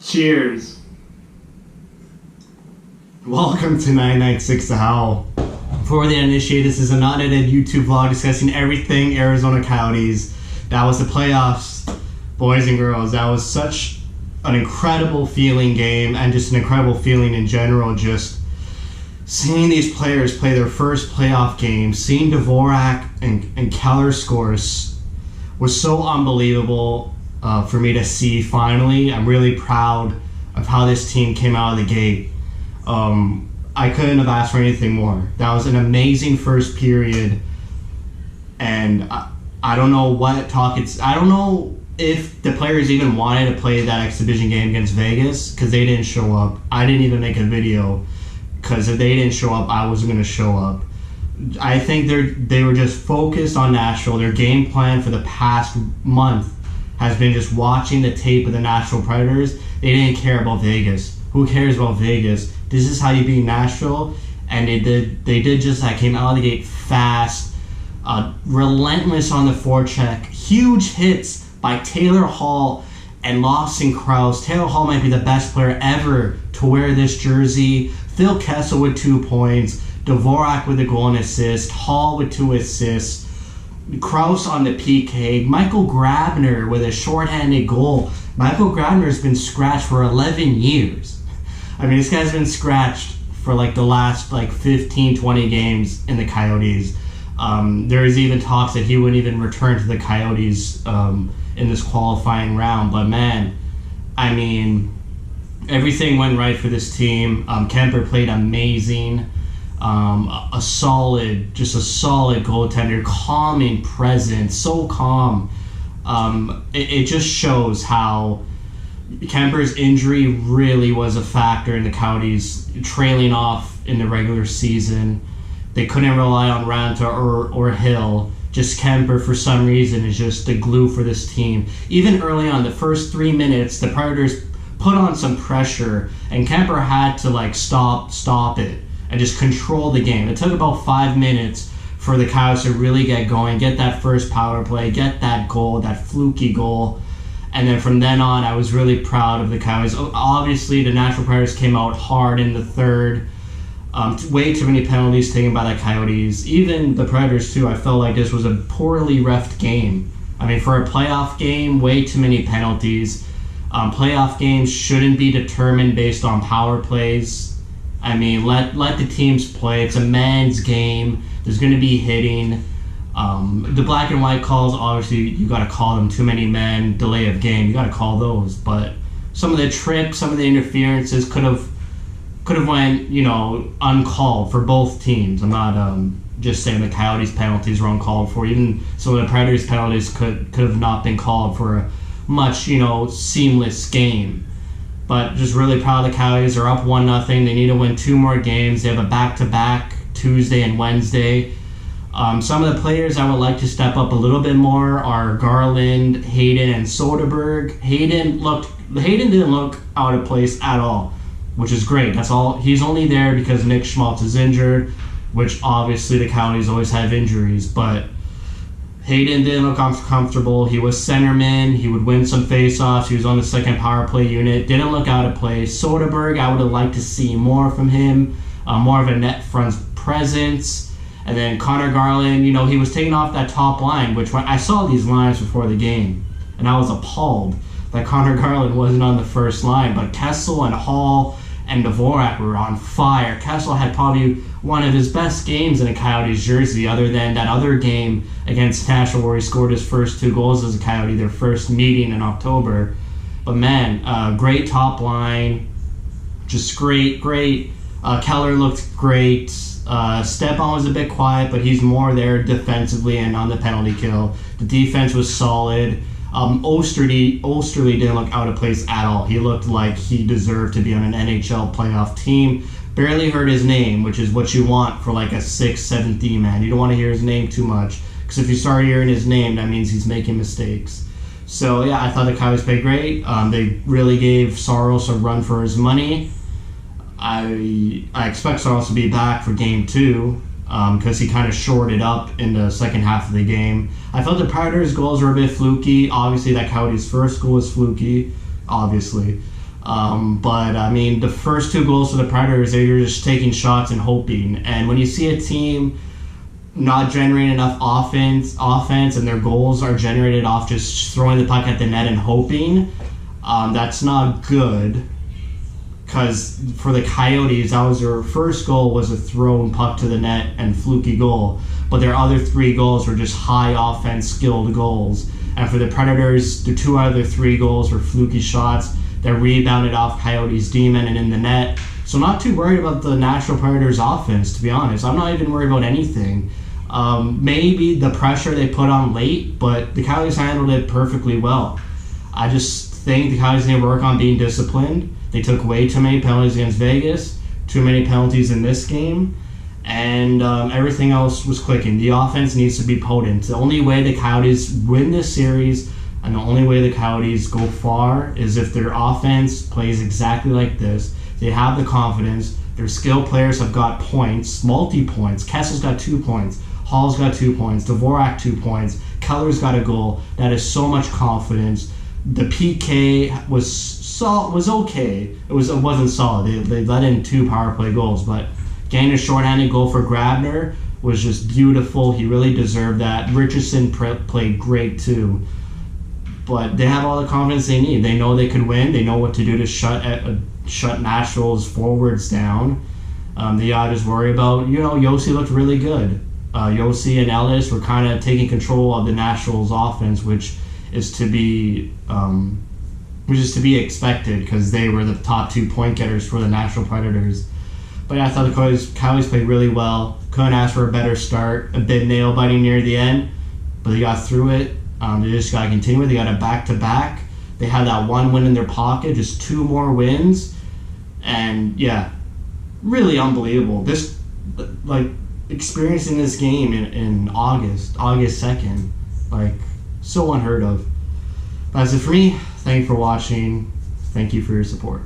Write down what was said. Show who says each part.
Speaker 1: Cheers. Welcome to 996 The Howl. Before they initiate, this is an unedited YouTube vlog discussing everything Arizona Coyotes. That was the playoffs, boys and girls. That was such an incredible feeling game, and just an incredible feeling in general. Just seeing these players play their first playoff game, seeing Dvorak and Keller scores was so unbelievable for me to see finally. I'm really proud of how this team came out of the gate. I couldn't have asked for anything more. That was an amazing first period, and I don't know what talk it's. I don't know if the players even wanted to play that exhibition game against Vegas because they didn't show up. I didn't even make a video because if they didn't show up, I wasn't going to show up. I think they were just focused on Nashville. Their game plan for the past month has been just watching the tape of the Nashville Predators. They didn't care about Vegas. Who cares about Vegas? This is how you beat Nashville, and they did just that. Came out of the gate fast, relentless on the forecheck, huge hits by Taylor Hall and Lawson Krause. Taylor Hall might be the best player ever to wear this jersey. Phil Kessel with 2 points, Dvorak with a goal and assist, Hall with 2 assists, Krause on the PK, Michael Grabner with a shorthanded goal. Michael Grabner has been scratched for 11 years. I mean, this guy's been scratched for like the last 15, 20 games in the Coyotes. There is even talks that he wouldn't even return to the Coyotes in this qualifying round. But man, I mean, everything went right for this team. Kemper played amazing. A solid goaltender, calming presence, so calm. It just shows how Kemper's injury really was a factor in the Coyotes trailing off in the regular season. They couldn't rely on Ranta or Hill. Just Kemper, for some reason, is just the glue for this team. Even early on, the first 3 minutes, the Predators put on some pressure, and Kemper had to stop it and just control the game. It took about 5 minutes for the Coyotes to really get going, get that first power play, get that goal, that fluky goal. And then from then on, I was really proud of the Coyotes. Obviously, the Nashville Predators came out hard in the third. Way too many penalties taken by the Coyotes. Even the Predators, too. I felt like this was a poorly refed game. I mean, for a playoff game, way too many penalties. Playoff games shouldn't be determined based on power plays. I mean, let the teams play. It's a man's game. There's going to be hitting. The black and white calls, obviously, you got to call them. Too many men, delay of game, you got to call those. But some of the trips, some of the interferences could have went, uncalled for both teams. I'm not just saying the Coyotes penalties were uncalled for. Even some of the Predators penalties could have not been called for a much, seamless game. But just really proud of the Coyotes. They're up 1-0. They need to win 2 more games. They have a back-to-back Tuesday and Wednesday. Some of the players I would like to step up a little bit more are Garland, Hayden, and Soderberg. Hayden didn't look out of place at all, which is great. That's all. He's only there because Nick Schmaltz is injured, which obviously the Coyotes always have injuries. But Hayden didn't look comfortable. He was centerman. He would win some faceoffs. He was on the second power play unit. Didn't look out of place. Soderberg, I would have liked to see more from him, more of a net front presence. And then Connor Garland, he was taking off that top line, which when I saw these lines before the game, and I was appalled that Connor Garland wasn't on the first line. But Kessel and Hall and Dvorak were on fire. Kessel had probably one of his best games in a Coyotes jersey, other than that other game against Nashville where he scored his first 2 goals as a Coyote, their first meeting in October. But man, great top line, just great. Keller looked great. Stepan was a bit quiet, but he's more there defensively and on the penalty kill. The defense was solid. Osterley didn't look out of place at all. He looked like he deserved to be on an NHL playoff team. Barely heard his name, which is what you want for like a 6th, 7th D man. You don't want to hear his name too much, because if you start hearing his name, that means he's making mistakes. So yeah, I thought the Coyotes played great. They really gave Saros a run for his money. I expect Saros to be back for game 2 because he kind of shorted up in the second half of the game. I felt the Predators' goals were a bit fluky. Obviously, that Coyotes' first goal was fluky, obviously. But I mean, the first 2 goals for the Predators, they were just taking shots and hoping. And when you see a team not generating enough offense, and their goals are generated off just throwing the puck at the net and hoping, that's not good. Because for the Coyotes, that was their first goal was a thrown puck to the net and fluky goal. But their other 3 goals were just high offense skilled goals. And for the Predators, the 2 out of their 3 goals were fluky shots that rebounded off Coyotes' D-men and in the net. So not too worried about the Nashville Predators offense, to be honest. I'm not even worried about anything. Maybe the pressure they put on late, but the Coyotes handled it perfectly well. I just think the Coyotes need to work on being disciplined. They took way too many penalties against Vegas, too many penalties in this game, and everything else was clicking. The offense needs to be potent. The only way the Coyotes win this series and the only way the Coyotes go far is if their offense plays exactly like this. They have the confidence. Their skilled players have got points, multi-points. Kessel's got 2 points. Hall's got 2 points. Dvorak 2 points. Keller's got a goal. That is so much confidence. The PK was okay. It wasn't solid. They let in 2 power play goals, but getting a shorthanded goal for Grabner was just beautiful. He really deserved that. Richardson played great too. But they have all the confidence they need. They know they could win. They know what to do to shut Nashville's forwards down. They gotta just worry about, Yossi looked really good. Yossi and Ellis were kind of taking control of the Nashville's offense, which is to be expected because they were the top 2 point getters for the Nashville Predators. But yeah, I thought the Coyotes played really well. Couldn't ask for a better start. A bit nail biting near the end, but they got through it. They just got to continue it. They got a back-to-back. They had that 1 win in their pocket, just 2 more wins. And yeah, really unbelievable. This, experiencing this game in August 2nd, so unheard of. That's it for me. Thank you for watching. Thank you for your support.